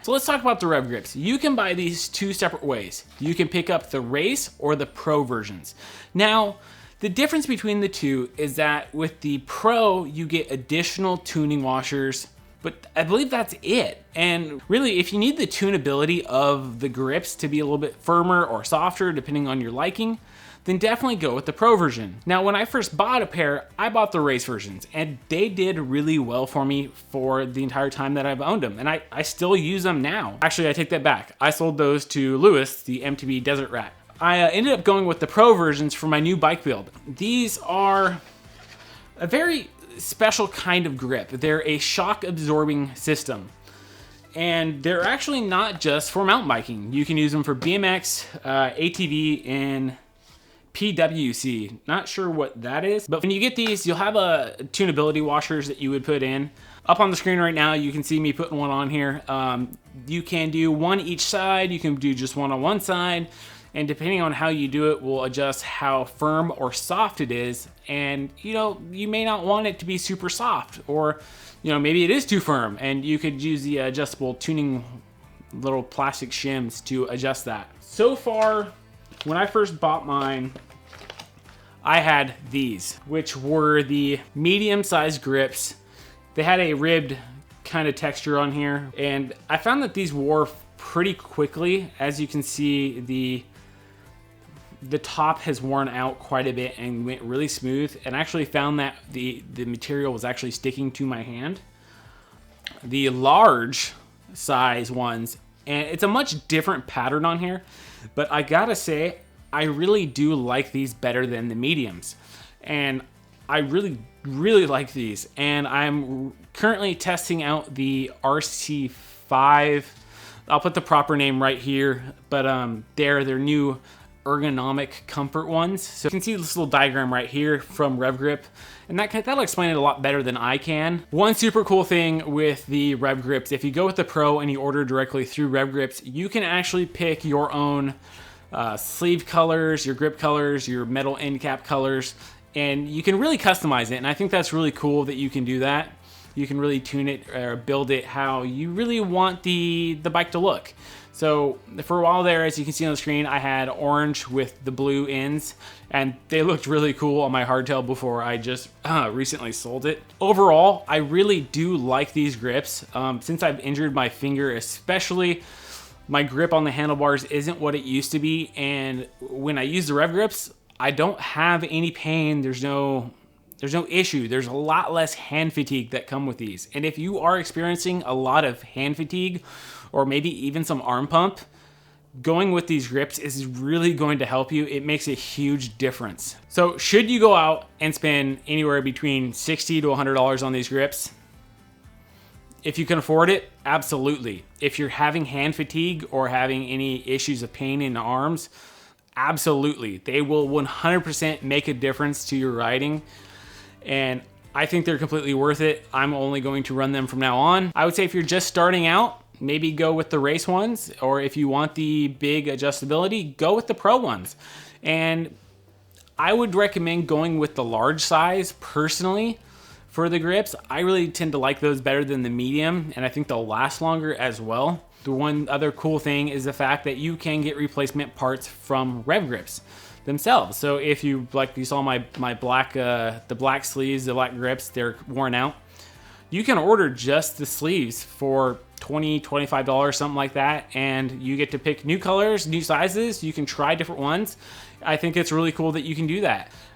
So let's talk about the Revgrips. You can buy these two separate ways. You can pick up the race or the pro versions. Now, the difference between the two is that with the pro, you get additional tuning washers, but I believe that's it. And really, if you need the tunability of the grips to be a little bit firmer or softer, depending on your liking, then definitely go with the pro version. Now, when I first bought a pair, I bought the race versions, and they did really well for me for the entire time that I've owned them, and I still use them now. Actually, I take that back. I sold those to Lewis, the MTB Desert Rat. I ended up going with the pro versions for my new bike build. These are a very special kind of grip. They're a shock absorbing system. And they're actually not just for mountain biking. You can use them for BMX, ATV, and PWC. Not sure what that is, but when you get these, you'll have a tunability washers that you would put in. Up on the screen right now, you can see me putting one on here. You can do one each side. You can do just one on one side. And depending on how you do it, will adjust how firm or soft it is. And you may not want it to be super soft, or maybe it is too firm, and you could use the adjustable tuning little plastic shims to adjust that. So far, when I first bought mine, I had these, which were the medium-sized grips. They had a ribbed kind of texture on here, and I found that these wore pretty quickly. As you can see, the top has worn out quite a bit and went really smooth, and I actually found that the material was actually sticking to my hand. The large size ones, and it's a much different pattern on here, but I gotta say, I really do like these better than the mediums, and I really like these. And I'm currently testing out the RC5. I'll put the proper name right here, but they're their new ergonomic comfort ones. So you can see this little diagram right here from Revgrip, and that'll explain it a lot better than I can. One super cool thing with the Revgrips, if you go with the Pro and you order directly through Revgrips, you can actually pick your own sleeve colors, your grip colors, your metal end cap colors, and you can really customize it. And I think that's really cool that you can do that. You can really tune it or build it how you really want the bike to look. So for a while there, as you can see on the screen, I had orange with the blue ends, and they looked really cool on my hardtail before I just recently sold it. Overall, I really do like these grips. Since I've injured my finger especially, my grip on the handlebars isn't what it used to be, and when I use the Revgrips, I don't have any pain. There's no issue. There's a lot less hand fatigue that come with these. And if you are experiencing a lot of hand fatigue, or maybe even some arm pump, going with these grips is really going to help you. It makes a huge difference. So should you go out and spend anywhere between $60 to $100 on these grips? If you can afford it, absolutely. If you're having hand fatigue or having any issues of pain in the arms, absolutely. They will 100% make a difference to your riding, and I think they're completely worth it. I'm only going to run them from now on. I would say if you're just starting out, maybe go with the race ones, or if you want the big adjustability, go with the pro ones. And I would recommend going with the large size personally for the grips. I really tend to like those better than the medium, and I think they'll last longer as well. The one other cool thing is the fact that you can get replacement parts from Revgrips themselves. So if you, like you saw my black, the black sleeves, the black grips, they're worn out. You can order just the sleeves for $20, $25, something like that, and you get to pick new colors, new sizes. You can try different ones. I think it's really cool that you can do that.